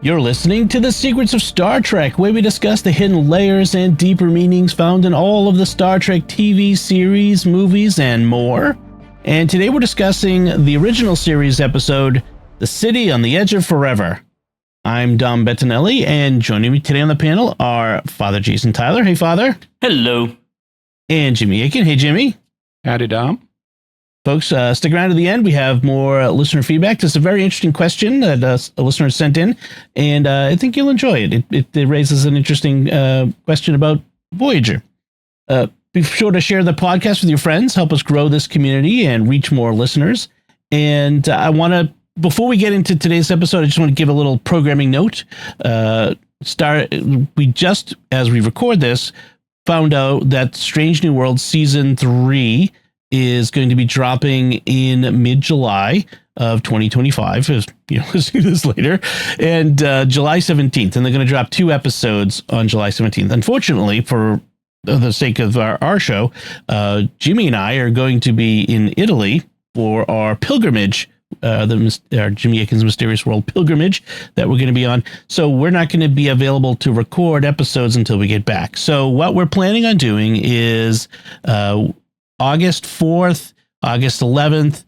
You're listening to The Secrets of Star Trek, where we discuss the hidden layers and deeper meanings found in all of the Star Trek TV series, movies, and more. And today we're discussing the original series episode, The City on the Edge of Forever. I'm Dom Bettinelli, and joining me today on the panel are Father Jason Tyler. Hey, Father. Hello. And Jimmy Akin. Hey, Jimmy. Howdy, Dom. Folks, stick around to the end. We have more listener feedback. This is a very interesting question that a listener sent in, and I think you'll enjoy it. It raises an interesting question about Voyager. Be sure to share the podcast with your friends. Help us grow this community and reach more listeners. And I want to, before we get into today's episode, I just want to give a little programming note. We just, as we record this, found out that Strange New Worlds Season 3 is going to be dropping in mid-July of 2025, as you know, see this later, and July 17th, and they're going to drop 2 episodes on July 17th. Unfortunately, for the sake of our show, Jimmy and I are going to be in Italy for our pilgrimage, our Jimmy Akin's Mysterious World pilgrimage that we're going to be on. So we're not going to be available to record episodes until we get back. So what we're planning on doing is August 4th, August 11th,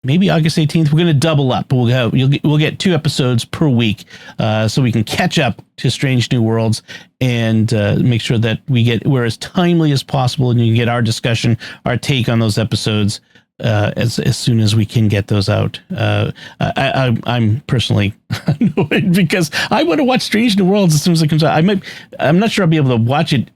maybe August 18th. We're going to double up. We'll get 2 episodes per week, so we can catch up to Strange New Worlds and make sure that we're as timely as possible, and you can get our discussion, our take on those episodes as soon as we can get those out. I'm personally annoyed because I want to watch Strange New Worlds as soon as it comes out. I'm not sure I'll be able to watch it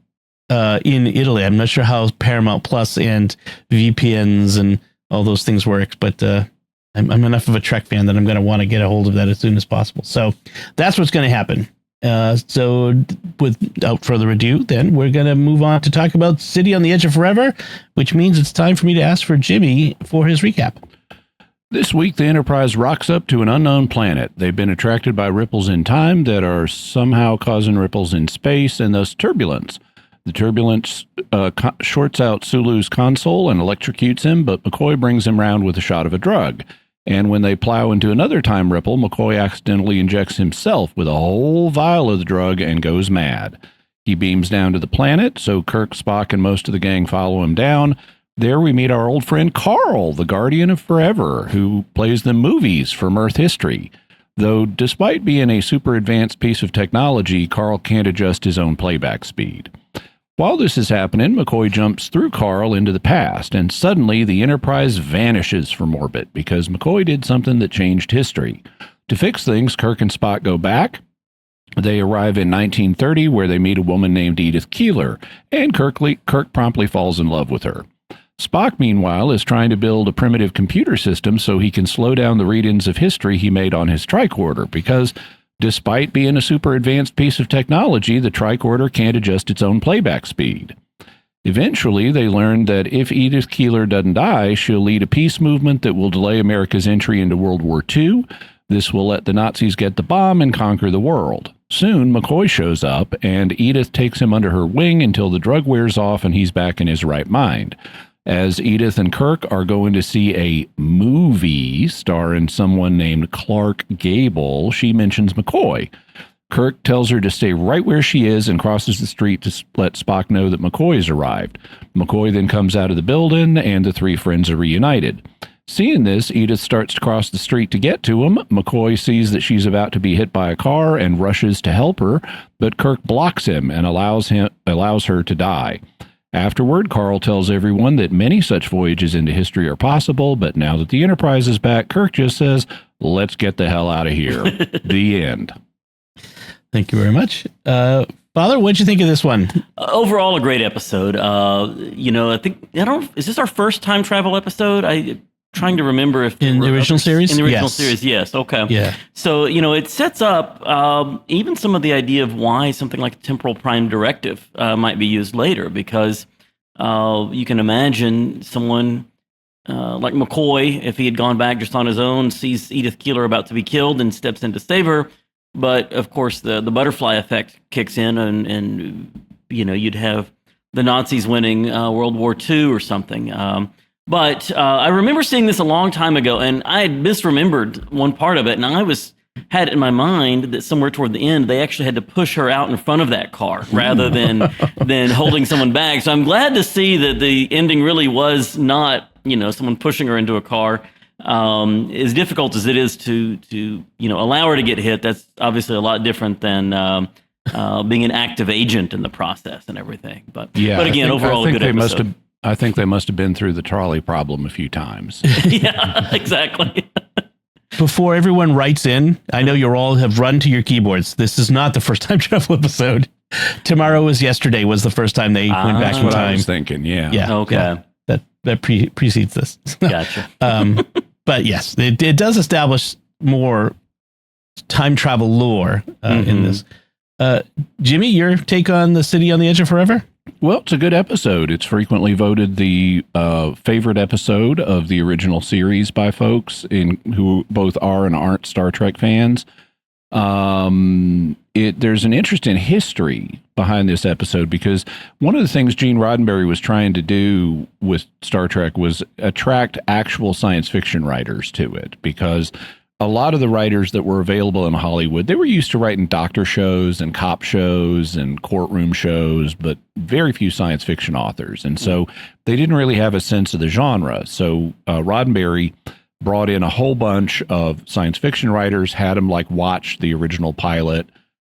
in Italy. I'm not sure how Paramount Plus and VPNs and all those things work, but I'm enough of a Trek fan that I'm going to want to get a hold of that as soon as possible. So that's what's going to happen. So without further ado, then we're going to move on to talk about City on the Edge of Forever, which means it's time for me to ask for Jimmy for his recap. This week, the Enterprise rocks up to an unknown planet. They've been attracted by ripples in time that are somehow causing ripples in space and thus turbulence. The turbulence shorts out Sulu's console and electrocutes him, but McCoy brings him round with a shot of a drug. And when they plow into another time ripple, McCoy accidentally injects himself with a whole vial of the drug and goes mad. He beams down to the planet, so Kirk, Spock, and most of the gang follow him down. There we meet our old friend Carl, the Guardian of Forever, who plays the movies from Earth history. Though, despite being a super advanced piece of technology, Carl can't adjust his own playback speed. While this is happening, McCoy jumps through Carl into the past, and suddenly the Enterprise vanishes from orbit because McCoy did something that changed history. To fix things, Kirk and Spock go back. They arrive in 1930, where they meet a woman named Edith Keeler, and Kirk promptly falls in love with her. Spock, meanwhile, is trying to build a primitive computer system so he can slow down the read-ins of history he made on his tricorder, because despite being a super advanced piece of technology, the tricorder can't adjust its own playback speed. Eventually, they learn that if Edith Keeler doesn't die, she'll lead a peace movement that will delay America's entry into World War II. This will let the Nazis get the bomb and conquer the world. Soon, McCoy shows up, and Edith takes him under her wing until the drug wears off and he's back in his right mind. As Edith and Kirk are going to see a movie starring someone named Clark Gable, she mentions McCoy. Kirk tells her to stay right where she is and crosses the street to let Spock know that McCoy has arrived. McCoy then comes out of the building, and the 3 friends are reunited. Seeing this, Edith starts to cross the street to get to him. McCoy sees that she's about to be hit by a car and rushes to help her, but Kirk blocks him and allows her to die. Afterward, Carl tells everyone that many such voyages into history are possible, but now that the Enterprise is back, Kirk just says, "Let's get the hell out of here." The end. Thank you very much. Father, what'd you think of this one? Overall, a great episode. Is this our first time travel episode? I'm trying to remember if in the original series. In the original series, yes. Okay. Yeah. So it sets up even some of the idea of why something like a temporal prime directive might be used later, because you can imagine someone like McCoy, if he had gone back just on his own, sees Edith Keeler about to be killed and steps in to save her. But of course, the butterfly effect kicks in, and you'd have the Nazis winning World War II or something. But I remember seeing this a long time ago, and I had misremembered one part of it, and I was had it in my mind that somewhere toward the end, they actually had to push her out in front of that car rather than holding someone back. So I'm glad to see that the ending really was not, someone pushing her into a car. As difficult as it is to allow her to get hit, that's obviously a lot different than being an active agent in the process and everything. But again, overall, a good episode. I think they must have been through the trolley problem a few times. Yeah, exactly. Before everyone writes in, I know you all have run to your keyboards. This is not the first time travel episode. Tomorrow was yesterday was the first time they went back in time. That's what I was thinking. Yeah. Okay. Yeah, that precedes this. Gotcha. But yes, it does establish more time travel lore in this. Jimmy, your take on The City on the Edge of Forever? Well, it's a good episode. It's frequently voted the favorite episode of the original series by folks who both are and aren't Star Trek fans. There's an interesting history behind this episode because one of the things Gene Roddenberry was trying to do with Star Trek was attract actual science fiction writers to it, because a lot of the writers that were available in Hollywood, they were used to writing doctor shows and cop shows and courtroom shows, but very few science fiction authors. And so they didn't really have a sense of the genre. So Roddenberry brought in a whole bunch of science fiction writers, had them watch the original pilot,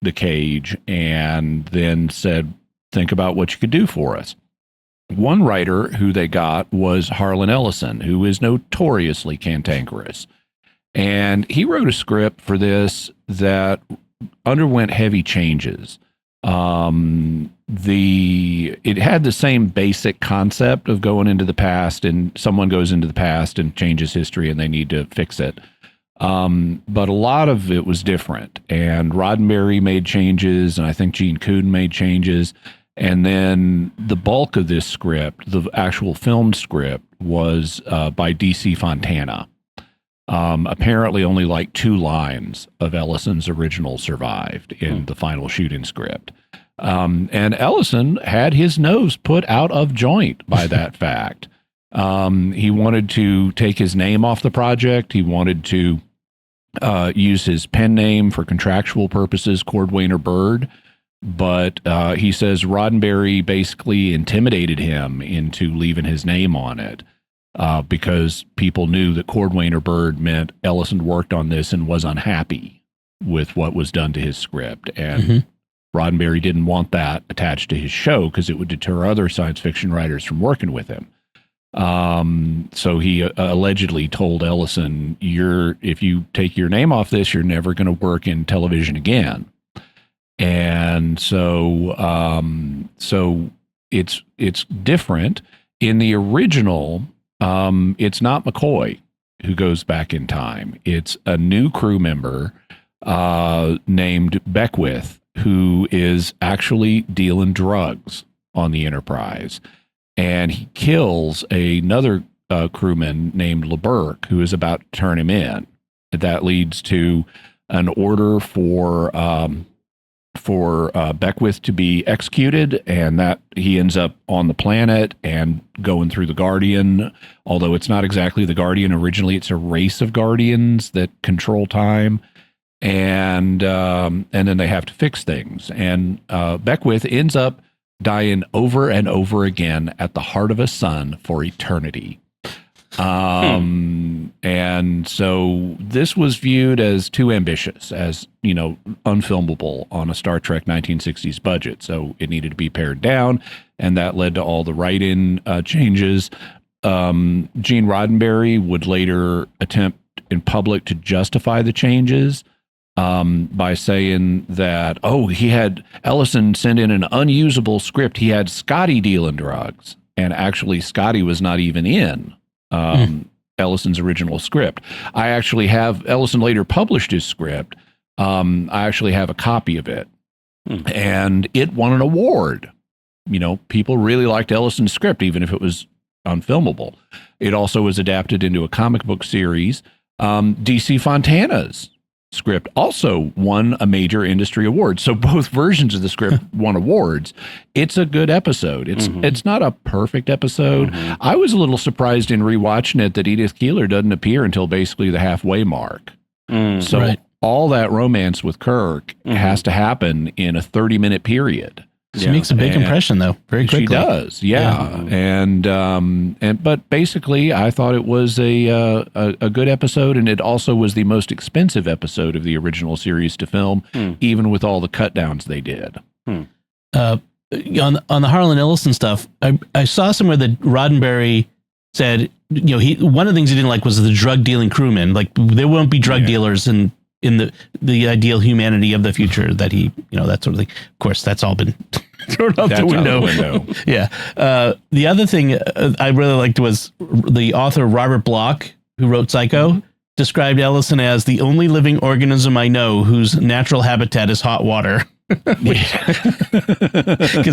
The Cage, and then said, think about what you could do for us. One writer who they got was Harlan Ellison, who is notoriously cantankerous. And he wrote a script for this that underwent heavy changes. It had the same basic concept of going into the past, and someone goes into the past and changes history and they need to fix it. But a lot of it was different, and Roddenberry made changes, and I think Gene Coon made changes. And then the bulk of this script, the actual filmed script, was by D.C. Fontana. Apparently only 2 lines of Ellison's original survived in the final shooting script. And Ellison had his nose put out of joint by that fact. He wanted to take his name off the project. He wanted to use his pen name for contractual purposes, Cordwainer Bird. But he says Roddenberry basically intimidated him into leaving his name on it. Because people knew that Cordwainer Bird meant Ellison worked on this and was unhappy with what was done to his script. And Roddenberry didn't want that attached to his show because it would deter other science fiction writers from working with him. So he allegedly told Ellison, if you take your name off this, you're never going to work in television again. And so it's different. In the original, it's not McCoy who goes back in time. It's a new crew member named Beckwith, who is actually dealing drugs on the Enterprise. And he kills another crewman named LeBurk, who is about to turn him in. That leads to an order for Beckwith to be executed, and that he ends up on the planet and going through the Guardian, although it's not exactly the Guardian originally. It's a race of Guardians that control time, and then they have to fix things. And Beckwith ends up dying over and over again at the heart of a sun for eternity. And so this was viewed as too ambitious, as, unfilmable on a Star Trek 1960s budget. So it needed to be pared down, and that led to all the write-in changes. Gene Roddenberry would later attempt in public to justify the changes by saying that, he had Ellison send in an unusable script. He had Scotty dealing drugs, and actually Scotty was not even in Ellison's original script. Ellison later published his script. I actually have a copy of it, and it won an award. People really liked Ellison's script, even if it was unfilmable. It also was adapted into a comic book series. DC Fontana's script also won a major industry award. So both versions of the script won awards. It's a good episode. It's not a perfect episode. I was a little surprised in rewatching it that Edith Keeler doesn't appear until basically the halfway mark. So all that romance with Kirk has to happen in a 30-minute period. She makes a big impression, though, very quickly. She does, yeah. And but basically, I thought it was a good episode, and it also was the most expensive episode of the original series to film, even with all the cut downs they did. On the Harlan Ellison stuff, I saw somewhere that Roddenberry said, one of the things he didn't like was the drug dealing crewmen. Like, there won't be drug dealers in the ideal humanity of the future that he, that sort of thing. Of course, that's all been thrown out the window. Yeah. The other thing I really liked was the author Robert Bloch, who wrote Psycho, described Ellison as the only living organism I know whose natural habitat is hot water. Because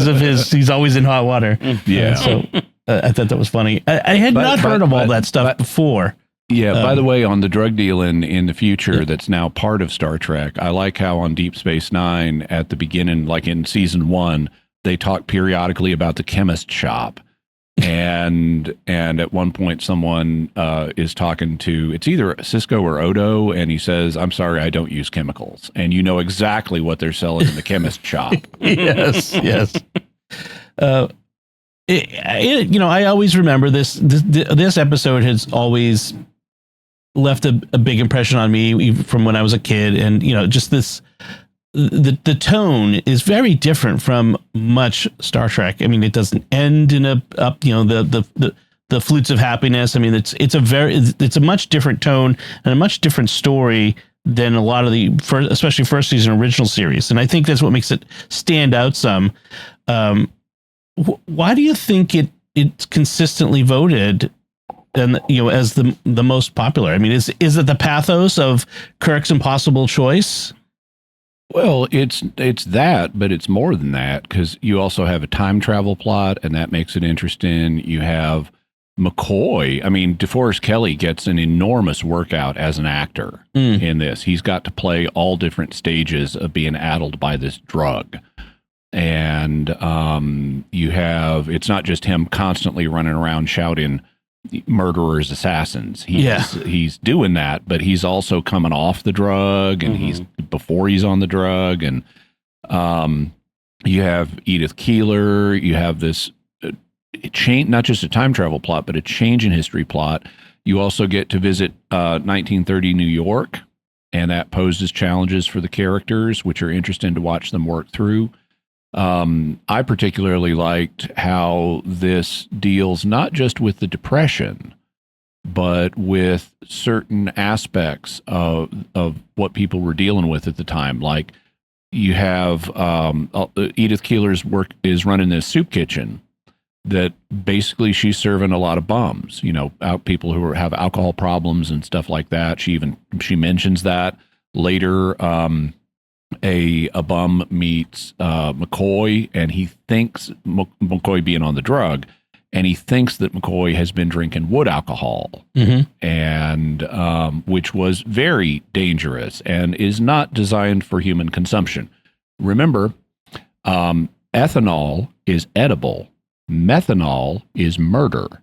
of he's always in hot water. Yeah. So I thought that was funny. I had not heard of all that stuff before. Yeah, by the way, on the drug dealing in the future that's now part of Star Trek, I like how on Deep Space Nine at the beginning, like in season 1, they talk periodically about the chemist shop. And at one point someone is talking to, it's either Cisco or Odo, and he says, "I'm sorry, I don't use chemicals." And you know exactly what they're selling in the chemist shop. Yes. I always remember this episode has always left a big impression on me from when I was a kid. And, just the tone is very different from much Star Trek. I mean, it doesn't end in the flutes of happiness. I mean, it's a much different tone and a much different story than a lot of especially first season original series. And I think that's what makes it stand out some. Why do you think it's consistently voted and as the most popular? I mean, is it the pathos of Kirk's impossible choice? Well, it's that, but it's more than that, because you also have a time travel plot, and that makes it interesting. You have McCoy. I mean, DeForest Kelley gets an enormous workout as an actor in this. He's got to play all different stages of being addled by this drug. And it's not just him constantly running around shouting murderers, assassins. He's doing that, but he's also coming off the drug, and he's before he's on the drug. And you have Edith Keeler. You have this change, not just a time travel plot, but a change in history plot. You also get to visit 1930 New York, and that poses challenges for the characters, which are interesting to watch them work through. I particularly liked how this deals not just with the Depression, but with certain aspects of what people were dealing with at the time. Like, you have Edith Keeler's work is running this soup kitchen that basically she's serving a lot of bums, people who have alcohol problems and stuff like that. She mentions that later. A bum meets McCoy, and he thinks McCoy being on the drug, and he thinks that McCoy has been drinking wood alcohol, and which was very dangerous and is not designed for human consumption. Remember, ethanol is edible. Methanol is murder.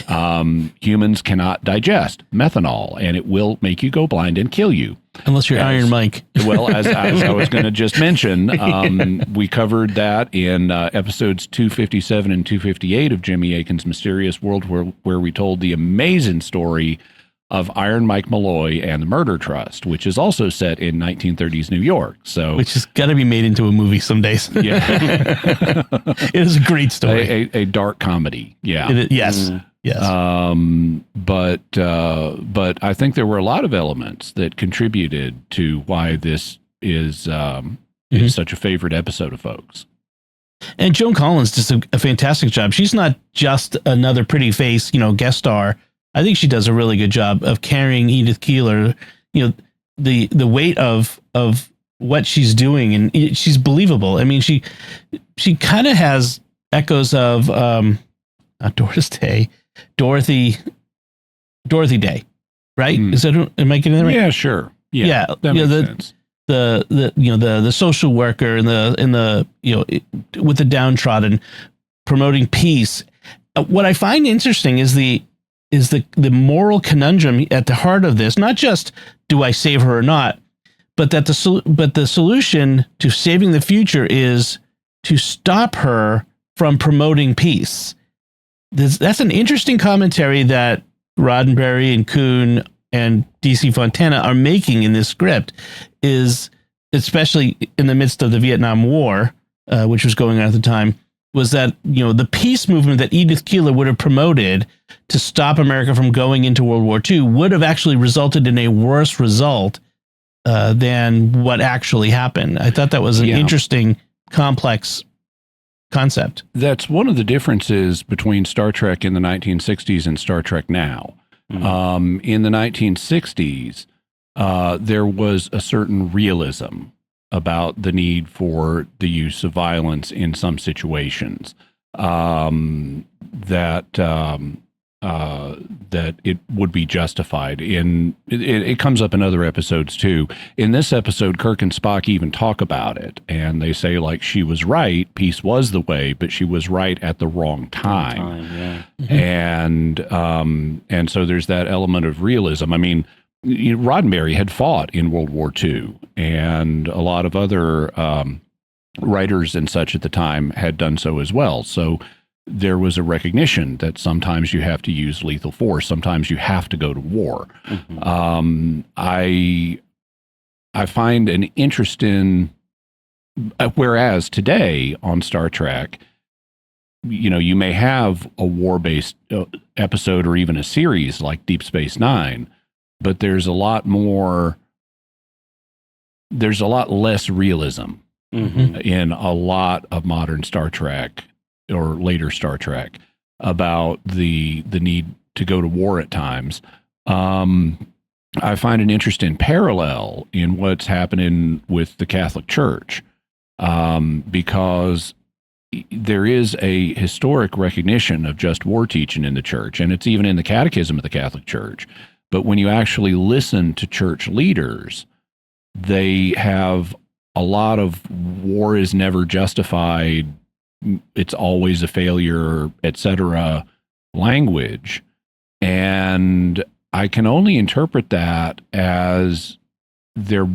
Humans cannot digest methanol, and it will make you go blind and kill you. Unless you're Iron Mike. Well, as I was going to just mention, we covered that in episodes 257 and 258 of Jimmy Akin's Mysterious World, where we told the amazing story of Iron Mike Malloy and the Murder Trust, which is also set in 1930s New York. Which has got to be made into a movie someday. Yeah. It is a great story. A dark comedy. Yeah. Yes. Yes. But I think there were a lot of elements that contributed to why this is such a favorite episode of folks. And Joan Collins does a fantastic job. She's not just another pretty face, guest star. I think she does a really good job of carrying Edith Keeler, the weight of what she's doing, and she's believable. I mean, she kind of has echoes of not Doris Day. Dorothy Day, right? Is that, am I getting that right? Yeah, sure. Yeah, that makes sense. The social worker and the with the downtrodden, promoting peace. What I find interesting is the moral conundrum at the heart of this. Not just do I save her or not, but the solution to saving the future is to stop her from promoting peace. That's an interesting commentary that Roddenberry and Kuhn and DC Fontana are making in this script, is especially in the midst of the Vietnam War, which was going on at the time, was that, the peace movement that Edith Keeler would have promoted to stop America from going into World War II would have actually resulted in a worse result than what actually happened. I thought that was an interesting, complex concept. That's one of the differences between Star Trek in the 1960s and Star Trek now. Mm-hmm. In the 1960s, there was a certain realism about the need for the use of violence in some situations, that it would be justified. It comes up in other episodes too. In this episode, Kirk and Spock even talk about it, and they say, like, she was right, peace was the way, but she was right at the wrong time. Yeah. Mm-hmm. And so there's that element of realism. I mean, Roddenberry had fought in World War II, and a lot of other writers and such at the time had done so as well. So there was a recognition that sometimes you have to use lethal force, sometimes you have to go to war. Mm-hmm. I find an interest in, whereas today on Star Trek, you may have a war-based episode or even a series like Deep Space Nine, but there's a lot less realism in a lot of modern Star Trek or later Star Trek about the need to go to war at times. I find an interesting parallel in what's happening with the Catholic Church, because there is a historic recognition of just war teaching in the church, and it's even in the Catechism of the Catholic Church. But when you actually listen to church leaders, they have a lot of war is never justified, it's always a failure, etc. language. And I can only interpret that as they're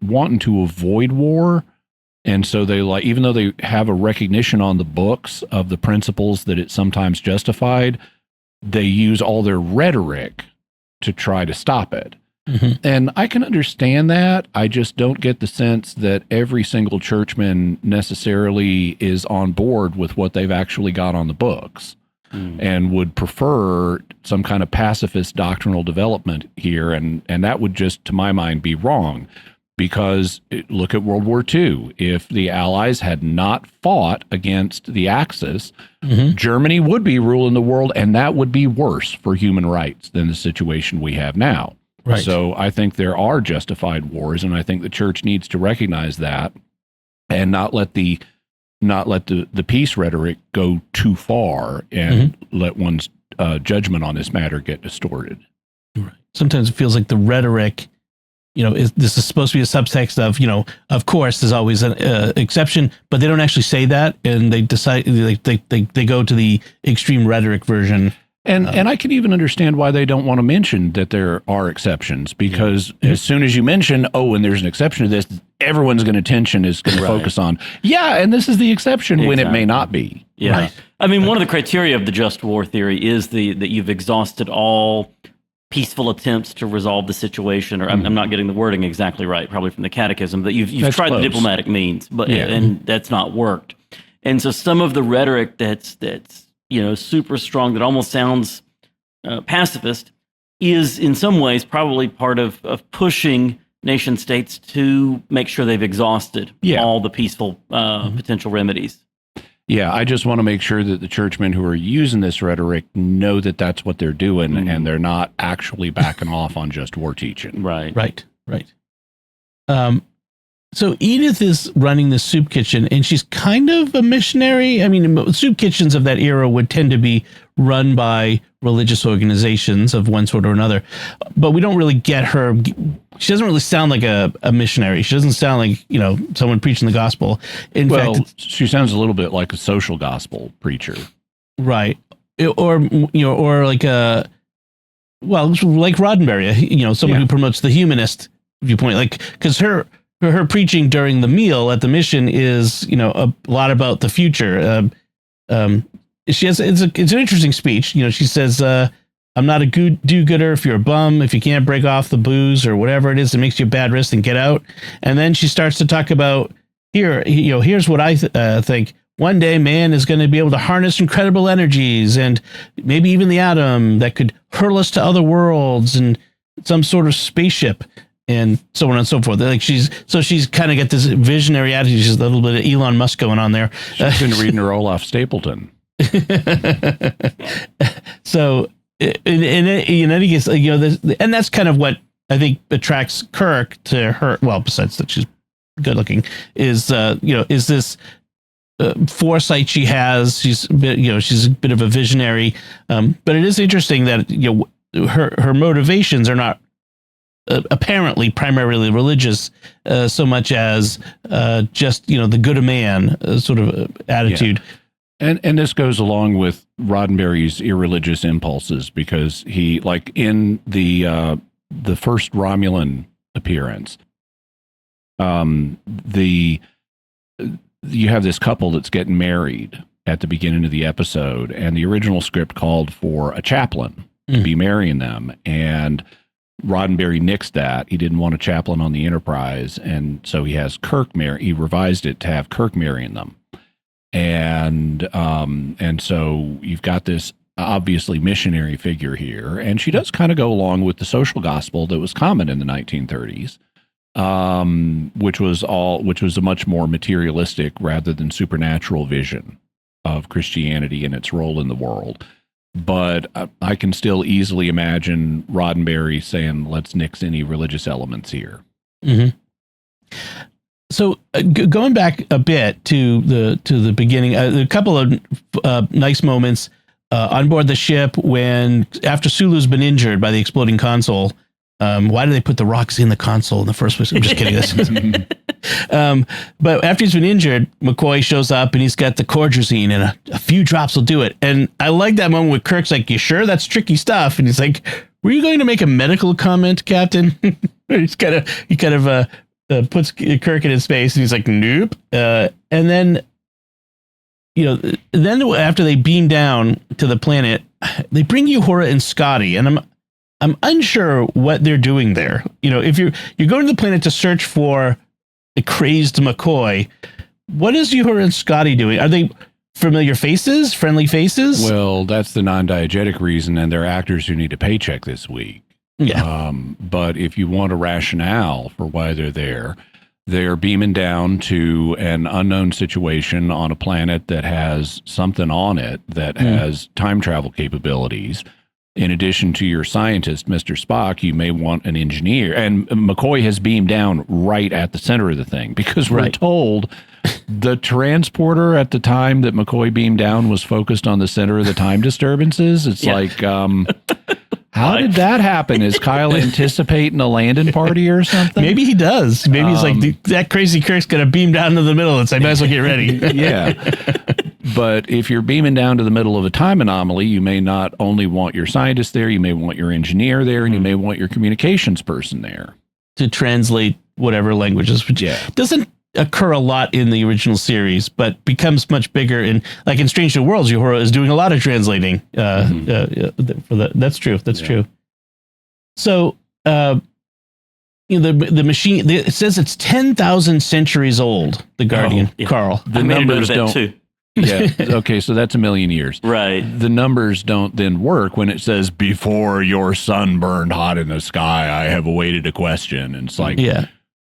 wanting to avoid war. And so they, like, even though they have a recognition on the books of the principles that it's sometimes justified, they use all their rhetoric to try to stop it. Mm-hmm. And I can understand that. I just don't get the sense that every single churchman necessarily is on board with what they've actually got on the books and would prefer some kind of pacifist doctrinal development here. And that would just, to my mind, be wrong. Because look at World War II. If the Allies had not fought against the Axis, Germany would be ruling the world, and that would be worse for human rights than the situation we have now. Right. So I think there are justified wars, and I think the church needs to recognize that and not let the peace rhetoric go too far and let one's judgment on this matter get distorted. Right. Sometimes it feels like the rhetoric, this is supposed to be a subtext of, of course, there's always an exception, but they don't actually say that, and they decide they go to the extreme rhetoric version. And I can even understand why they don't want to mention that there are exceptions, because as soon as you mention, and there's an exception to this, everyone's attention is going to focus on, and this is the exception when it may not be. Yeah. Right. I mean, one of the criteria of the just war theory is that you've exhausted all peaceful attempts to resolve the situation, or I'm not getting the wording exactly right, probably from the Catechism, that you've tried the diplomatic means, but and that's not worked. And so some of the rhetoric that's super strong, that almost sounds pacifist, is in some ways probably part of pushing nation states to make sure they've exhausted all the peaceful potential remedies. Yeah, I just want to make sure that the churchmen who are using this rhetoric know that that's what they're doing, and they're not actually backing off on just war teaching. Right. So Edith is running the soup kitchen, and she's kind of a missionary. I mean, soup kitchens of that era would tend to be run by religious organizations of one sort or another, but we don't really get her. She doesn't really sound like a missionary. She doesn't sound like, someone preaching the gospel. In fact, she sounds a little bit like a social gospel preacher. Right. Or like like Roddenberry, someone who promotes the humanist viewpoint, like because her preaching during the meal at the mission is a lot about the future. She has it's an interesting speech. She says, "I'm not a do-gooder. If you're a bum, if you can't break off the booze or whatever it is that makes you a bad risk, then get out." And then she starts to talk about here's what I think. One day, man is going to be able to harness incredible energies and maybe even the atom that could hurl us to other worlds and some sort of spaceship and so on and so forth. Like she's kind of got this visionary attitude. She's a little bit of Elon Musk going on there. She's been reading her Olaf Stapleton. So in any case, and that's kind of what I think attracts Kirk to her. Well, besides that she's good looking, is this foresight she has. She's a bit of a visionary, but it is interesting that her motivations are not apparently primarily religious so much as just the good of man sort of attitude. Yeah. And this goes along with Roddenberry's irreligious impulses, because he, like in the first Romulan appearance, you have this couple that's getting married at the beginning of the episode, and the original script called for a chaplain to be marrying them, and Roddenberry nixed that. He didn't want a chaplain on the Enterprise, and so he has Kirk he revised it to have Kirk marrying them. And so you've got this obviously missionary figure here, and she does kind of go along with the social gospel that was common in the 1930s. Which was a much more materialistic rather than supernatural vision of Christianity and its role in the world. But I can still easily imagine Roddenberry saying, "Let's nix any religious elements here." Mm-hmm. So going back a bit to the beginning, a couple of nice moments on board the ship when after Sulu's been injured by the exploding console. Why do they put the rocks in the console in the first place? I'm just kidding. But after he's been injured, McCoy shows up and he's got the Cordrazine and a few drops will do it. And I like that moment where Kirk's like, "You sure that's tricky stuff?" And he's like, "Were you going to make a medical comment, Captain?" He kind of puts Kirk in his face and he's like, "Nope." And then, after they beam down to the planet, they bring Uhura and Scotty, and I'm unsure what they're doing there. If you're going to the planet to search for a crazed McCoy, what is Uhura and Scotty doing? Are they familiar faces, friendly faces? Well, that's the non-diegetic reason, and they're actors who need a paycheck this week. Yeah. But if you want a rationale for why they're beaming down to an unknown situation on a planet that has something on it that has time travel capabilities. In addition to your scientist, Mr. Spock, you may want an engineer. And McCoy has beamed down right at the center of the thing, because we're told the transporter at the time that McCoy beamed down was focused on the center of the time disturbances. It's like, how did that happen? Is Kyle anticipating a landing party or something? Maybe he does. Maybe he's like, that crazy Kirk's going to beam down to the middle and say, I might as well get ready. Yeah. But if you're beaming down to the middle of a time anomaly, you may not only want your scientist there, you may want your engineer there, and you may want your communications person there. To translate whatever languages, which doesn't occur a lot in the original series, but becomes much bigger in Strange New Worlds. Uhura is doing a lot of translating. That's true. That's true. So, the machine, it says it's 10,000 centuries old, the Guardian, Carl. The numbers don't. Too. Yeah. Okay. So that's 1,000,000 years. Right. The numbers don't then work when it says, "Before your sun burned hot in the sky, I have awaited a question." And it's like,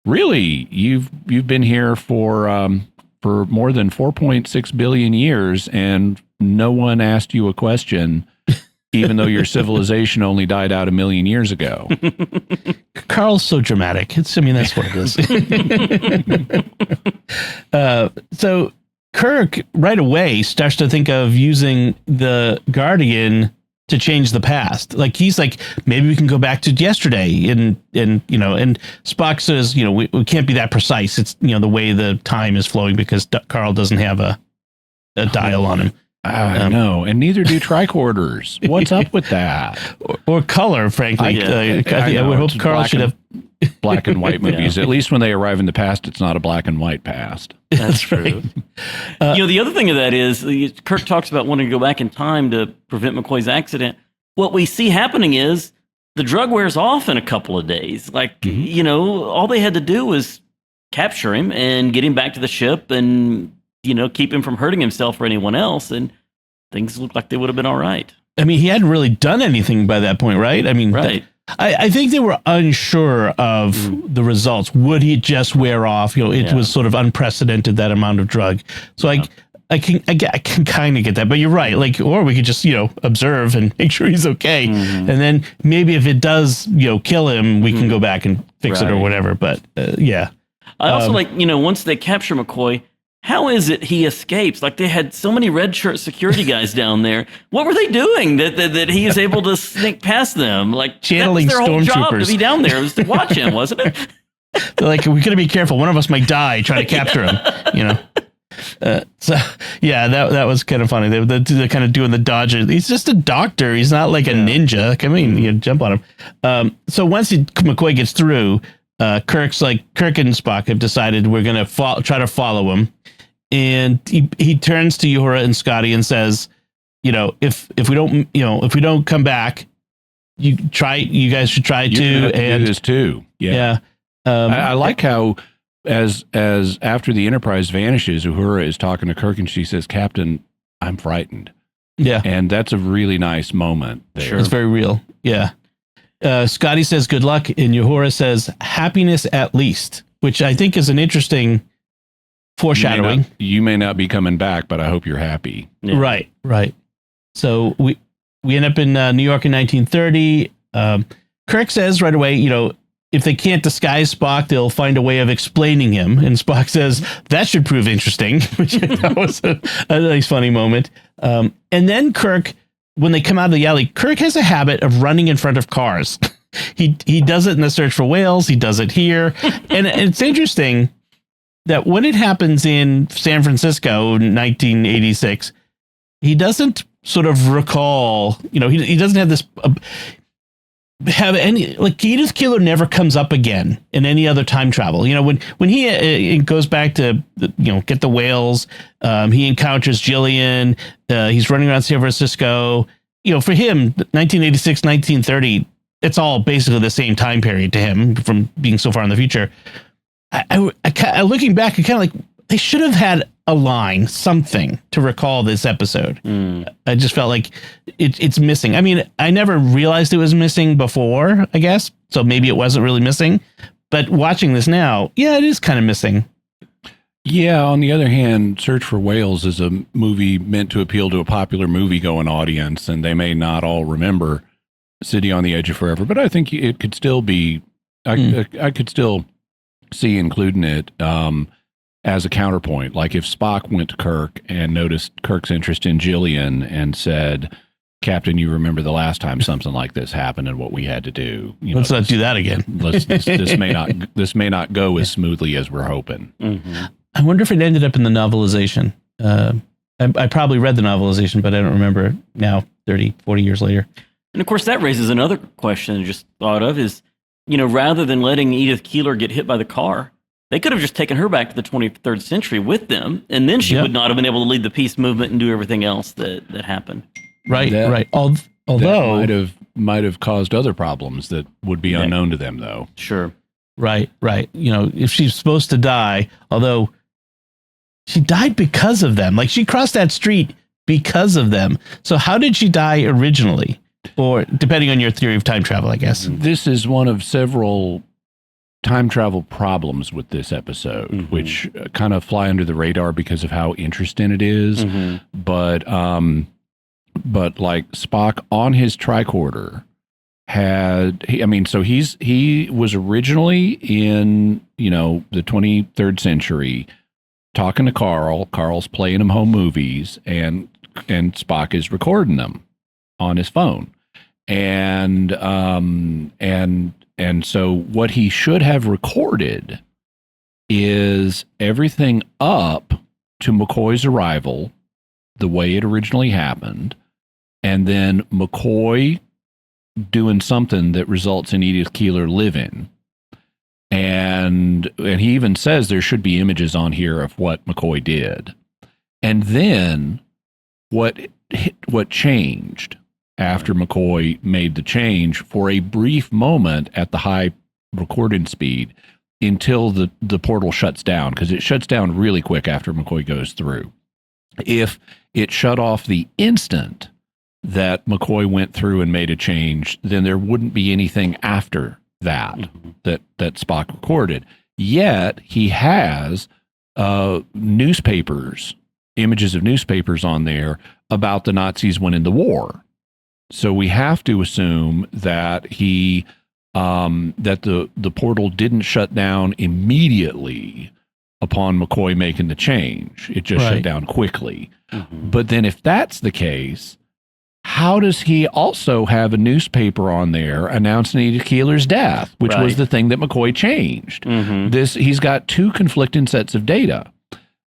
really, you've been here for more than 4.6 billion years, and no one asked you a question, even though your civilization only died out 1,000,000 years ago. Carl's so dramatic. That's what it is. So Kirk right away starts to think of using the Guardian to change the past. Like he's like, maybe we can go back to yesterday, and Spock says, we can't be that precise. It's the way the time is flowing because Carl doesn't have a dial on him. I know, and neither do tricorders. What's up with that? Or color, frankly. I would hope Carl should have black and white movies. At least when they arrive in the past, it's not a black and white past. That's true. The other thing of that is Kirk talks about wanting to go back in time to prevent McCoy's accident. What we see happening is the drug wears off in a couple of days. All they had to do was capture him and get him back to the ship and, keep him from hurting himself or anyone else. And things looked like they would have been all right. I mean, he hadn't really done anything by that point, right? I mean, right. I think they were unsure of the results. Would he just wear off? It was sort of unprecedented, that amount of drug. So I can kind of get that, but you're right. Or we could just, observe and make sure he's okay. And then maybe if it does, kill him, we can go back and fix it or whatever. But yeah. I also once they capture McCoy, how is it he escapes? They had so many red shirt security guys down there. What were they doing that he is able to sneak past them? Channeling that was their whole job stormtroopers. to be down there, was to watch him, wasn't it? They're we got to be careful. One of us might die trying to capture him, that was kind of funny. They're kind of doing the dodge. He's just a doctor. He's not like a ninja. You jump on him. So once McCoy gets through, Kirk and Spock have decided we're going to try to follow him. And he turns to Uhura and Scotty and says, if we don't come back, you guys should try to do this too. Yeah. I like how as after the Enterprise vanishes, Uhura is talking to Kirk and she says, "Captain, I'm frightened." Yeah. And that's a really nice moment there. Sure. It's very real. Yeah. Scotty says, "Good luck." And Uhura says, "Happiness at least," which I think is an interesting foreshadowing. You may not be coming back, but I hope you're happy. Yeah. Right. So we end up in New York in 1930. Kirk says right away, if they can't disguise Spock, they'll find a way of explaining him. And Spock says, that should prove interesting, which that was a nice, funny moment. And then Kirk, when they come out of the alley, Kirk has a habit of running in front of cars. He does it in The Search for Whales. He does it here. And it's interesting that when it happens in San Francisco in 1986, he doesn't sort of recall, he doesn't have this... have any Edith Keeler never comes up again in any other time travel. When he goes back to get the whales, he encounters Jillian. He's running around San Francisco. For him, 1986, 1930, it's all basically the same time period to him from being so far in the future. Looking back, I kind of they should have had a line, something to recall this episode. I just felt like it's missing. I mean, I never realized it was missing before, I guess. So maybe it wasn't really missing. But watching this now, yeah, it is kind of missing. Yeah, on the other hand, Search for Whales is a movie meant to appeal to a popular movie-going audience, and they may not all remember City on the Edge of Forever, but I think it could still be, I could still see including it as a counterpoint. Like if Spock went to Kirk and noticed Kirk's interest in Jillian and said, "Captain, you remember the last time something like this happened and what we had to do. Let's not do that again. This may not go as smoothly as we're hoping." Mm-hmm. I wonder if it ended up in the novelization. I probably read the novelization, but I don't remember now, 30, 40 years later. And of course, that raises another question I just thought of is, rather than letting Edith Keeler get hit by the car, they could have just taken her back to the 23rd century with them, and then she would not have been able to lead the peace movement and do everything else that happened. Right. Although that might have caused other problems that would be unknown to them, though. Sure. Right. If she's supposed to die, although she died because of them, she crossed that street because of them. So how did she die originally? Or depending on your theory of time travel, I guess. This is one of several time travel problems with this episode, which kind of fly under the radar because of how interesting it is. But like Spock on his tricorder he was originally in, the 23rd century talking to Carl. Carl's playing him home movies and Spock is recording them on his phone. And so what he should have recorded is everything up to McCoy's arrival, the way it originally happened, and then McCoy doing something that results in Edith Keeler living. And he even says there should be images on here of what McCoy did. And then what changed after McCoy made the change for a brief moment at the high recording speed until the portal shuts down, because it shuts down really quick after McCoy goes through. If it shut off the instant that McCoy went through and made a change, then there wouldn't be anything after that that Spock recorded. Yet he has newspapers, images of newspapers on there about the Nazis winning the war. So we have to assume that that the portal didn't shut down immediately upon McCoy making the change. It just shut down quickly. But then if that's the case, how does he also have a newspaper on there announcing Edith Keeler's death, which was the thing that McCoy changed? He's got two conflicting sets of data.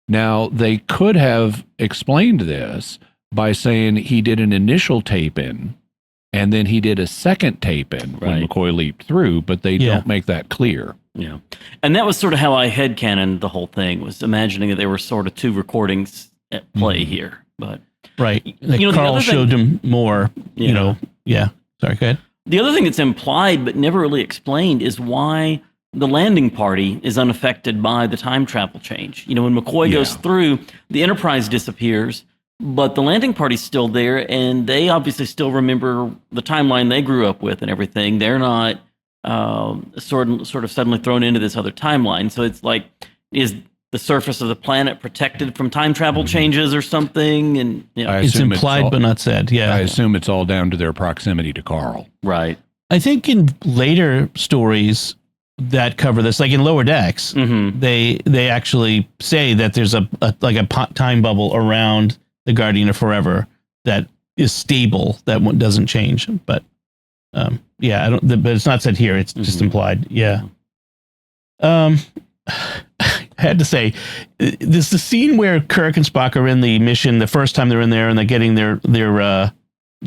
Now, they could have explained this by saying he did an initial tape-in and then he did a second tape-in when McCoy leaped through, but they don't make that clear. Yeah. And that was sort of how I headcanoned the whole thing, was imagining that there were sort of two recordings at play here. But like Carl showed him more, you know. Yeah. Sorry, go ahead. The other thing that's implied but never really explained is why the landing party is unaffected by the time travel change. You know, when McCoy goes through, the Enterprise disappears, but the landing party's still there, and they obviously still remember the timeline they grew up with and everything. They're not sort of suddenly thrown into this other timeline. So it's like, is the surface of the planet protected from time travel changes or something? And it's implied but not said. Yeah, I assume it's all down to their proximity to Carl. Right. I think in later stories that cover this, like in Lower Decks, they actually say that there's a time bubble around the Guardian of Forever that is stable, that one doesn't change. But I don't. But it's not said here. It's just implied. Yeah. I had to say, this the scene where Kirk and Spock are in the mission the first time they're in there and they're getting their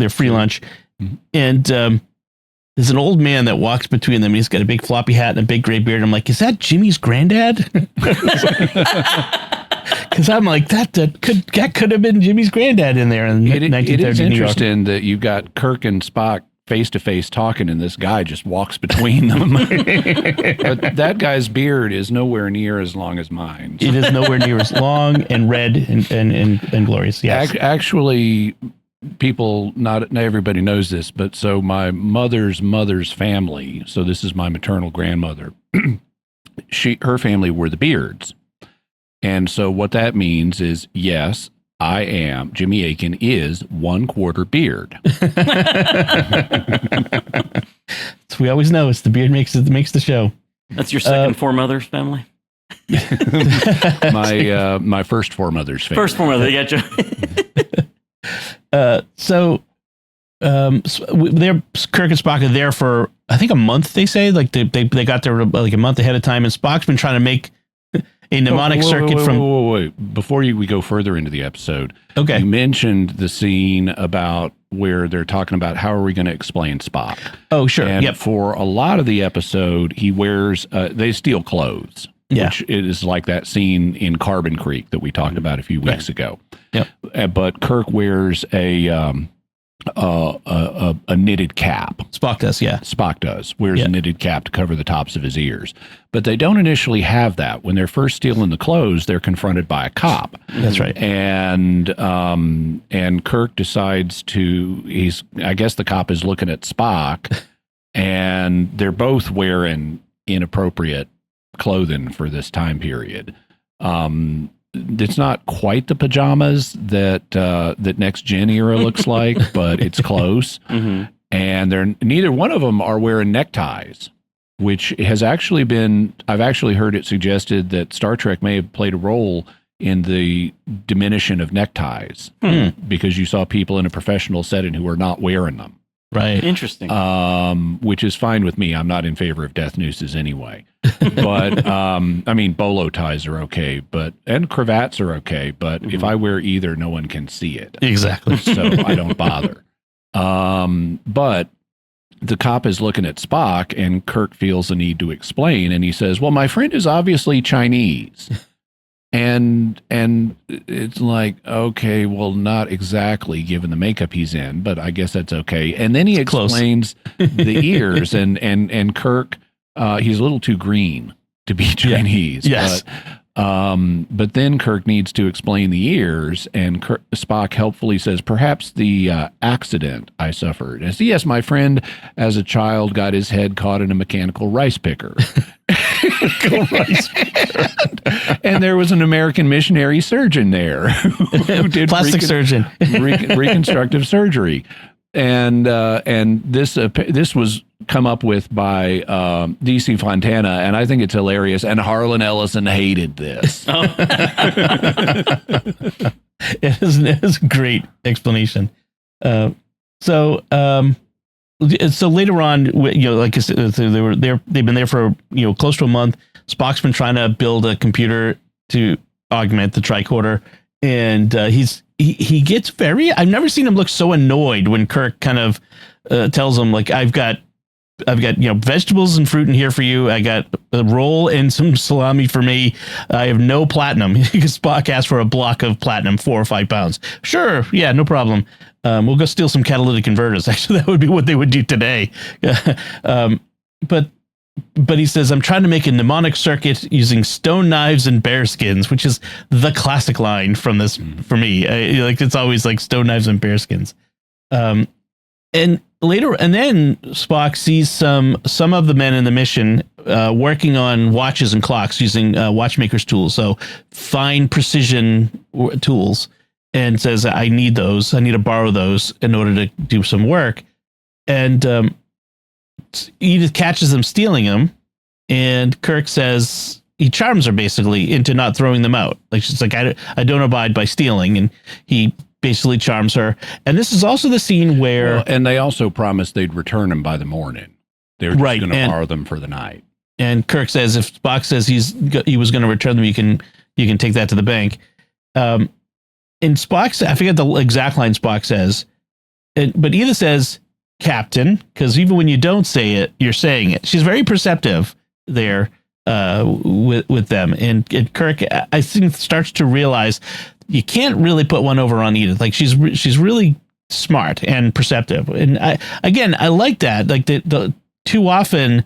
free lunch, and there's an old man that walks between them. And he's got a big floppy hat and a big gray beard. I'm like, is that Jimmy's granddad? Because I'm like, that could have been Jimmy's granddad in there in 1930. It is interesting that you've got Kirk and Spock face to face talking, and this guy just walks between them. But that guy's beard is nowhere near as long as mine. It is nowhere near as long and red and glorious. Yes, actually, people, not everybody knows this, but so my mother's family. So this is my maternal grandmother. Her family were the Beards. And so what that means is, yes, Jimmy Akin is 1/4 beard. So we always know it's the beard makes the show. That's your second foremothers family? My first foremothers family. First foremothers, gotcha. They're Kirk and Spock are there for, I think, a month. They say they got there like a month ahead of time, and Spock's been trying to make a mnemonic circuit from. Wait. Before we go further into the episode, okay, you mentioned the scene about where they're talking about how are we going to explain Spock. Oh, sure. And for a lot of the episode, he wears they steal clothes. Yeah. Which is like that scene in Carbon Creek that we talked about a few weeks ago. Yep. But Kirk wears a knitted cap. Spock does, yeah. Spock does. Wears a knitted cap to cover the tops of his ears. But they don't initially have that. When they're first stealing the clothes, they're confronted by a cop. That's right. And Kirk decides I guess the cop is looking at Spock, and they're both wearing inappropriate clothing for this time period. It's not quite the pajamas that Next Gen era looks like, but it's close. And neither one of them are wearing neckties, which has actually been, I've actually heard it suggested that Star Trek may have played a role in the diminution of neckties because you saw people in a professional setting who were not wearing them. Right. Interesting. Which is fine with me. I'm not in favor of death nooses anyway. But I mean, bolo ties are okay, and cravats are okay. But if I wear either, no one can see it. Exactly. So I don't bother. But the cop is looking at Spock, and Kirk feels the need to explain, and he says, "Well, my friend is obviously Chinese." And it's like, okay, well, not exactly given the makeup he's in, but I guess that's okay. And then he explains the ears, and Kirk, he's a little too green to be Chinese. Yes. But then Kirk needs to explain the ears, and Spock helpfully says, perhaps the accident I suffered. And so, yes, my friend as a child got his head caught in a mechanical rice picker. And there was an American missionary surgeon there who did plastic surgeon reconstructive surgery. And this was come up with by DC Fontana, and I think it's hilarious. And Harlan Ellison hated this. It is a great explanation. So later on, like I said, they were there. They've been there for close to a month. Spock's been trying to build a computer to augment the tricorder, and he gets very. I've never seen him look so annoyed when Kirk kind of tells him, like, I've got vegetables and fruit in here for you. I got a roll and some salami for me. I have no platinum. Spock asked for a block of platinum, 4 or 5 pounds. Sure, yeah, no problem. We'll go steal some catalytic converters. Actually, that would be what they would do today. But he says, I'm trying to make a mnemonic circuit using stone knives and bear skins, which is the classic line from this for me. It's always like stone knives and bear skins. And then Spock sees some of the men in the mission working on watches and clocks using watchmaker's tools. So fine precision tools, and says, I need those. I need to borrow those in order to do some work. And Edith catches them stealing them, and Kirk says he charms her basically into not throwing them out. Like, she's like, I don't abide by stealing, and he basically charms her. And this is also the scene where, and they also promised they'd return them by the morning. They're just going to borrow them for the night. And Kirk says, if Spock says he was going to return them, you can take that to the bank. And Spock, I forget the exact line Spock says, but Edith says, Captain, because even when you don't say it, you're saying it. She's very perceptive there with them. And Kirk, I think, starts to realize you can't really put one over on Edith. Like, she's really smart and perceptive. And I like that. Like, the too often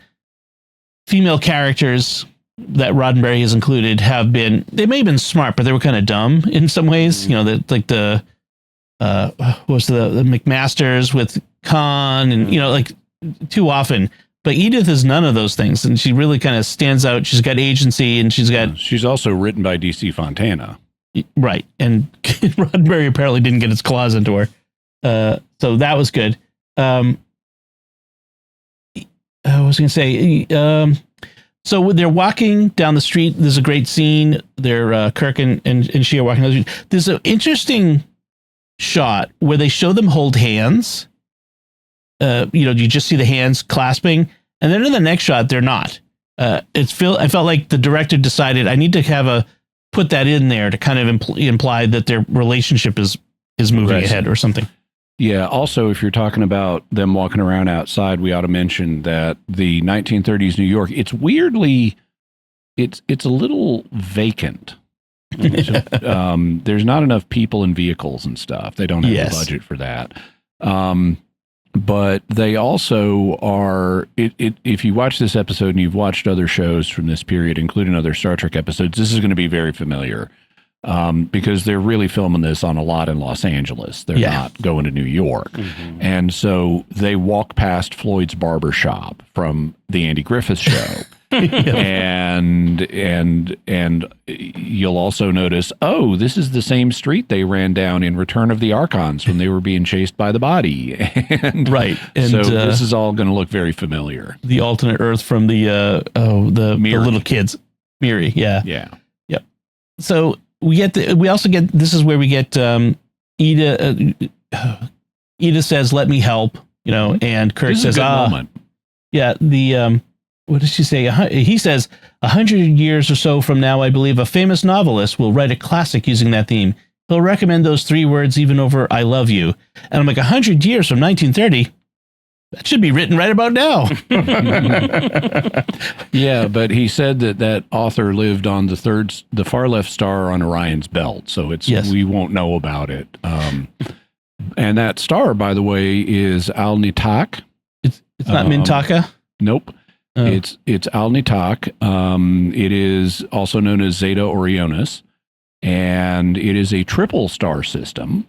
female characters that Roddenberry has included they may have been smart, but they were kind of dumb in some ways. The McMasters with Khan, and like, too often. But Edith is none of those things, and she really kind of stands out. She's got agency, and she's also written by DC Fontana, right? And Roddenberry apparently didn't get his claws into her, so that was good. I was going to say, so they're walking down the street. There's a great scene. They're Kirk and she are walking down the street. There's an interesting shot where they show them hold hands. You just see the hands clasping, and then in the next shot they're not. I felt like the director decided I need to put that in there to kind of imply that their relationship is moving ahead or something. Yeah. Also, if you're talking about them walking around outside, we ought to mention that the 1930s New York, it's weirdly, it's a little vacant. There's not enough people and vehicles and stuff. They don't have the budget for that. But they also are, if you watch this episode and you've watched other shows from this period, including other Star Trek episodes, this is going to be very familiar, because they're really filming this on a lot in Los Angeles. They're not going to New York. Mm-hmm. And so they walk past Floyd's Barber Shop from the Andy Griffith Show. and you'll also notice, this is the same street they ran down in Return of the Archons when they were being chased by the body. And so this is all going to look very familiar. The alternate Earth from the little kids, Miri. Yep. So we also get this is where we get Ida says, let me help, and Kirk says, moment. what does she say? He says, 100 years or so from now, I believe a famous novelist will write a classic using that theme. He'll recommend those 3 words even over I love you. And I'm like, 100 years from 1930? That should be written right about now. Yeah, but he said that author lived on the far left star on Orion's belt, so we won't know about it. And that star, by the way, is Al-Nitak. It's not Mintaka? Nope. Oh. It's Al-Nitak. It is also known as Zeta Orionis, and it is a triple star system.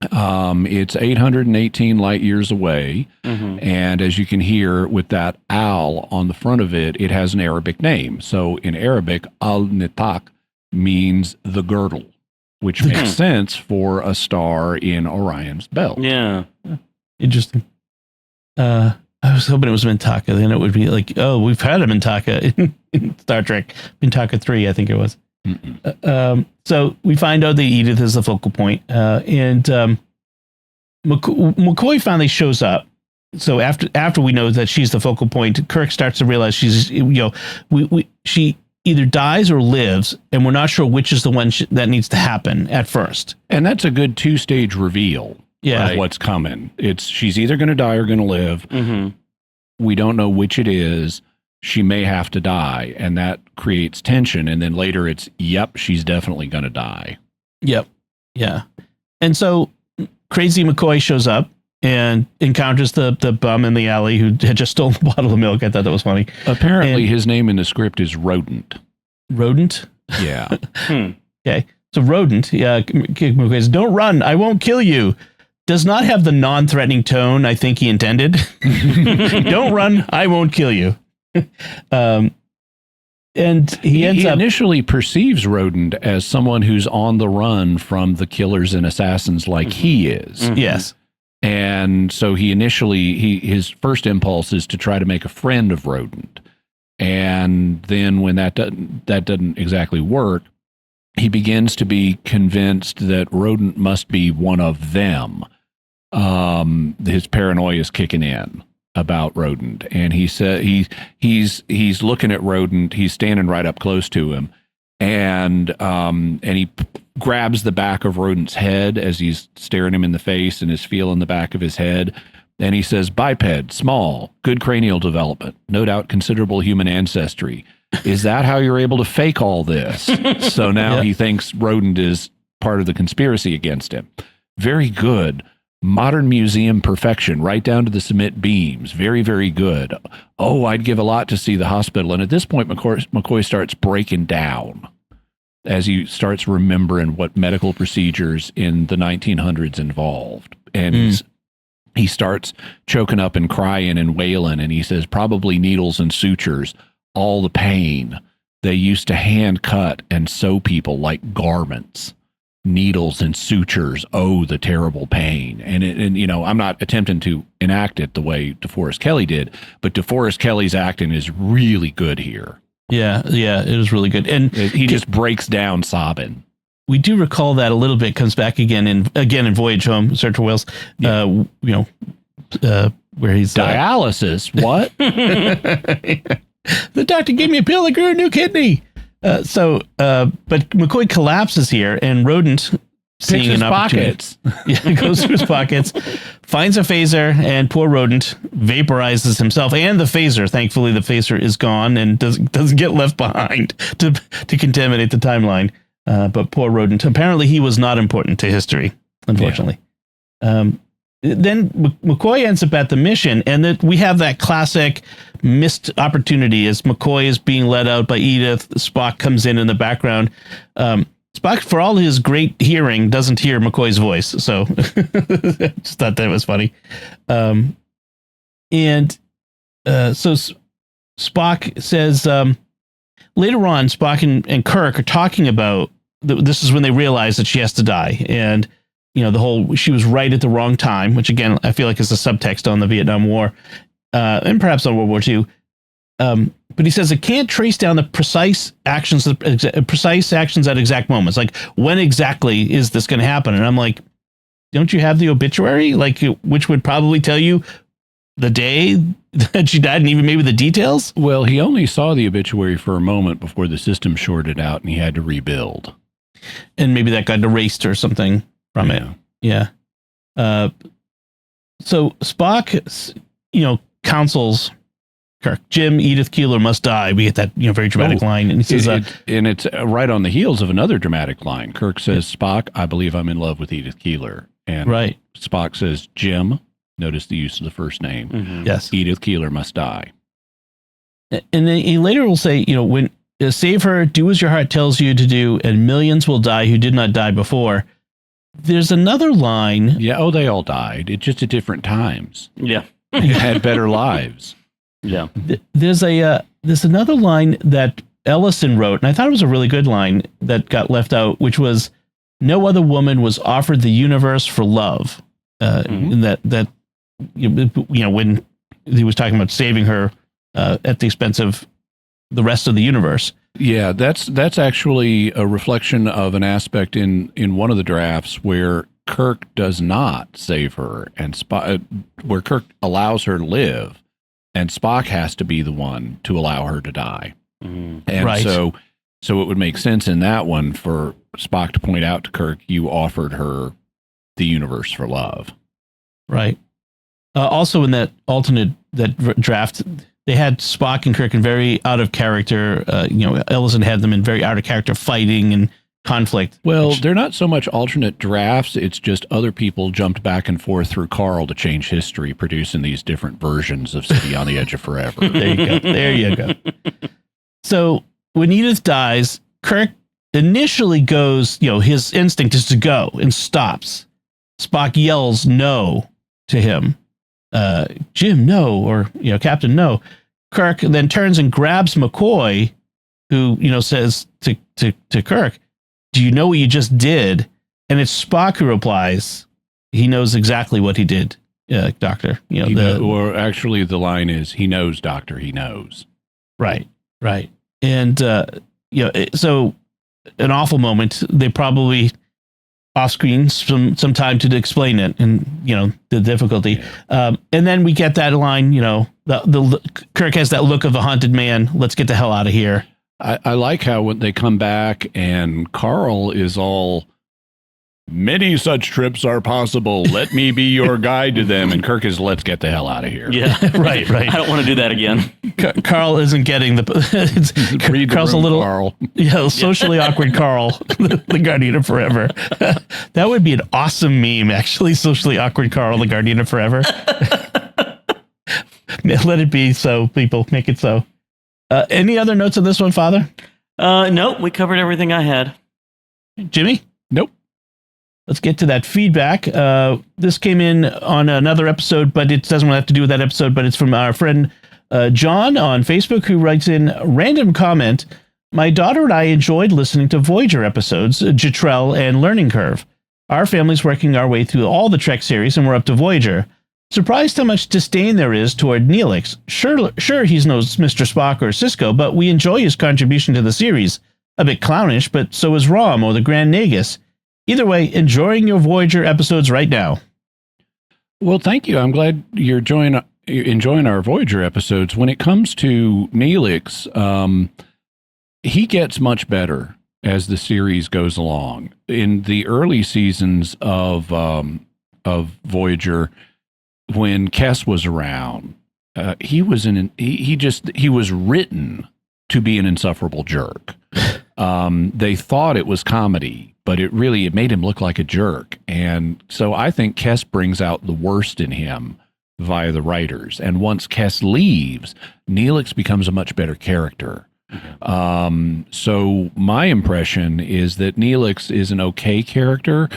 It's 818 light years away, and as you can hear with that Al on the front of it, it has an Arabic name. So in Arabic, Al-Nitak means the girdle, which makes sense for a star in Orion's belt. Yeah. Interesting. I was hoping it was Mintaka. Then it would be like, oh, we've had a Mintaka in Star Trek. Mintaka 3, I think it was. So we find out that Edith is the focal point, and McCoy finally shows up. So after we know that she's the focal point, Kirk starts to realize she's, she either dies or lives, and we're not sure which is the one that needs to happen at first. And that's a good 2-stage reveal of what's coming. She's either going to die or going to live. We don't know which it is. She may have to die, and that creates tension. And then later it's, yep, she's definitely going to die. Yep. Yeah. And so crazy McCoy shows up and encounters the bum in the alley who had just stolen a bottle of milk. I thought that was funny. Apparently his name in the script is Rodent. Rodent? Yeah. Okay. So Rodent, McCoy says, don't run, I won't kill you. Does not have the non-threatening tone I think he intended. Don't run, I won't kill you. And he initially perceives Rodent as someone who's on the run from the killers and assassins like he is. Yes. And so his first impulse is to try to make a friend of Rodent. And then when that doesn't exactly work, he begins to be convinced that Rodent must be one of them. His paranoia is kicking in about Rodent, and he said he's looking at Rodent. He's standing right up close to him, and he grabs the back of Rodent's head as he's staring him in the face and is feeling the back of his head. And he says, biped, small, good cranial development, no doubt considerable human ancestry. Is that how you're able to fake all this? So now he thinks Rodent is part of the conspiracy against him. Very good. Modern museum perfection, right down to the cement beams. Very, very good. Oh, I'd give a lot to see the hospital. And at this point, McCoy starts breaking down as he starts remembering what medical procedures in the 1900s involved. And he starts choking up and crying and wailing. And he says, probably needles and sutures, all the pain. They used to hand cut and sew people like garments. Needles and sutures, oh, the terrible pain. And I'm not attempting to enact it the way DeForest Kelley did, but DeForest Kelley's acting is really good here. Yeah, it was really good. And he just breaks down sobbing. We do recall that a little bit, comes back again in Voyage Home, Search for Whales, where he's dialysis. What? The doctor gave me a pill that grew a new kidney. But McCoy collapses here, and Rodent, seeing an opportunity, goes through his pockets, finds a phaser, and poor Rodent vaporizes himself and the phaser. Thankfully, the phaser is gone and doesn't get left behind to contaminate the timeline. But poor Rodent. Apparently, he was not important to history, unfortunately. Yeah. Then McCoy ends up at the mission, and we have that classic missed opportunity as McCoy is being led out by Edith. Spock comes in the background. Spock, for all his great hearing, doesn't hear McCoy's voice. So just thought that was funny. So Spock says, later on, Spock and Kirk are talking about, this is when they realize that she has to die. And the whole, she was right at the wrong time, which again, I feel like is a subtext on the Vietnam War, and perhaps on World War II. But he says it can't trace down the precise actions at exact moments. Like, when exactly is this going to happen? And I'm like, don't you have the obituary? Like, which would probably tell you the day that she died and even maybe the details? Well, he only saw the obituary for a moment before the system shorted out and he had to rebuild. And maybe that got erased or something from it. Yeah. So Spock, counsels Kirk. Jim, Edith Keeler must die. We get that very dramatic line. And he says, and it's right on the heels of another dramatic line. Kirk says, Spock, I believe I'm in love with Edith Keeler. And Spock says, Jim, notice the use of the first name. Mm-hmm. Yes. Edith Keeler must die. And then he later will say, when save her, do as your heart tells you to do, and millions will die who did not die before. There's another line. Yeah. They all died. It's just at different times. Yeah. They had better lives. Yeah. There's another line that Ellison wrote, and I thought it was a really good line that got left out, which was, no other woman was offered the universe for love. And that when he was talking about saving her at the expense of the rest of the universe. Yeah, that's actually a reflection of an aspect in one of the drafts where Kirk does not save her, and where Kirk allows her to live, and Spock has to be the one to allow her to die. Mm-hmm. And so it would make sense in that one for Spock to point out to Kirk, you offered her the universe for love. Right. Also in that draft, they had Spock and Kirk in very out of character. Ellison had them in very out of character fighting and conflict. Well, they're not so much alternate drafts. It's just other people jumped back and forth through Carl to change history, producing these different versions of City on the Edge of Forever. There you go. So when Edith dies, Kirk initially goes, his instinct is to go and stops. Spock yells no to him. Jim, no, or Captain, no. Kirk then turns and grabs McCoy, who says to Kirk, "Do you know what you just did?" And it's Spock who replies, "He knows exactly what he did, Doctor." Or actually, the line is, "He knows, Doctor. He knows." Right. And so an awful moment. They probably off screen some time to explain it and the difficulty. And then we get that line, the Kirk has that look of a haunted man. Let's get the hell out of here. I like how when they come back and Carl is all, many such trips are possible. Let me be your guide to them. And Kirk is, let's get the hell out of here. Yeah. Right. I don't want to do that again. Carl isn't getting Carl's a little Carl. Socially awkward Carl, the Guardian of Forever. That would be an awesome meme, actually. Socially awkward Carl, the Guardian of Forever. Let it be so, people. Make it so. Any other notes on this one, Father? Nope. We covered everything I had. Jimmy? Nope. Let's get to that feedback. This came in on another episode, but it doesn't have to do with that episode, but it's from our friend John on Facebook, who writes in random comment. My daughter and I enjoyed listening to Voyager episodes, Jetrel and Learning Curve. Our family's working our way through all the Trek series, and we're up to Voyager. Surprised how much disdain there is toward Neelix. Sure, he's no Mr. Spock or Sisko, but we enjoy his contribution to the series. A bit clownish, but so is Rom or the Grand Nagus. Either way, enjoying your Voyager episodes right now. Well, thank you. I'm glad you're enjoying our Voyager episodes. When it comes to Neelix, he gets much better as the series goes along. In the early seasons of Voyager, when Kes was around, he was written to be an insufferable jerk. They thought it was comedy, but it made him look like a jerk. And so I think Kes brings out the worst in him via the writers. And once Kes leaves, Neelix becomes a much better character. So my impression is that Neelix is an okay character.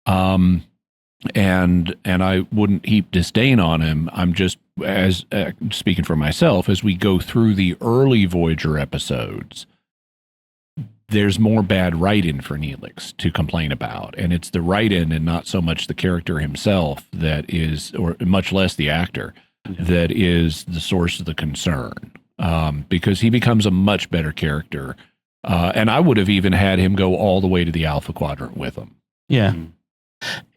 And I wouldn't heap disdain on him. I'm just, as speaking for myself, as we go through the early Voyager episodes, there's more bad write-in for Neelix to complain about. And it's the write-in and not so much the character himself that is, or much less the actor, that is the source of the concern. Because he becomes a much better character. And I would have even had him go all the way to the Alpha Quadrant with him. Yeah.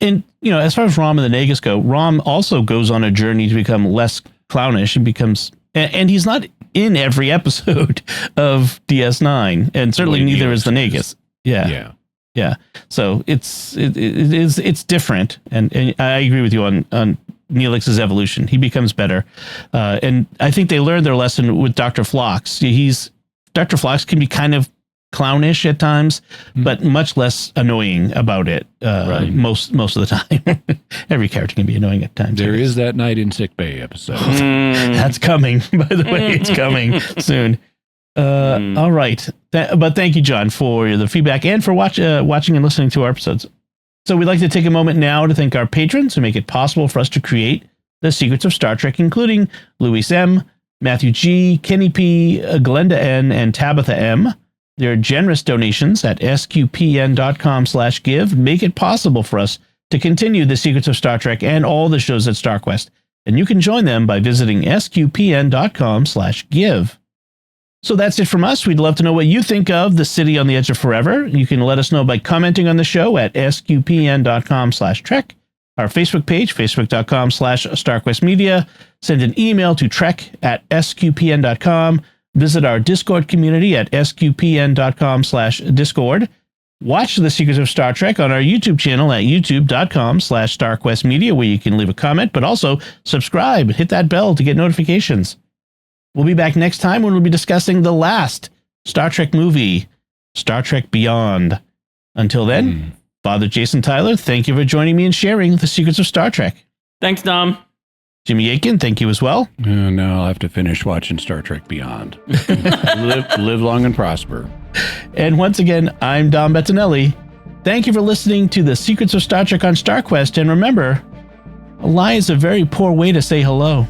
And, as far as Rom and the Nagus go, Rom also goes on a journey to become less clownish and becomes, and he's not in every episode of DS9, and certainly neither is the Negus. Yeah. So it's different, and I agree with you on Neelix's evolution. He becomes better, and I think they learned their lesson with Dr. Phlox. Dr. Phlox can be kind of clownish at times, but much less annoying about it. Most of the time. Every character can be annoying at times. There is that Night in Sick Bay episode. That's coming. By the way, it's coming soon. All right. But thank you, John, for the feedback and for watching and listening to our episodes. So we'd like to take a moment now to thank our patrons who make it possible for us to create the Secrets of Star Trek, including Luis M., Matthew G., Kenny P., Glenda N., and Tabitha M. Their generous donations at sqpn.com/give make it possible for us to continue the Secrets of Star Trek and all the shows at StarQuest. And you can join them by visiting sqpn.com/give. So that's it from us. We'd love to know what you think of The City on the Edge of Forever. You can let us know by commenting on the show at sqpn.com/trek, our Facebook page, facebook.com/StarQuestMedia. Send an email to trek@sqpn.com. Visit our Discord community at sqpn.com/discord. Watch The Secrets of Star Trek on our YouTube channel at youtube.com/StarQuestMedia, where you can leave a comment, but also subscribe, hit that bell to get notifications. We'll be back next time when we'll be discussing the last Star Trek movie, Star Trek Beyond. Until then, Father Jason Tyler, thank you for joining me and sharing The Secrets of Star Trek. Thanks, Dom. Jimmy Akin, thank you as well. Now I'll have to finish watching Star Trek Beyond. live long and prosper. And once again, I'm Dom Bettinelli. Thank you for listening to The Secrets of Star Trek on StarQuest. And remember, a lie is a very poor way to say hello.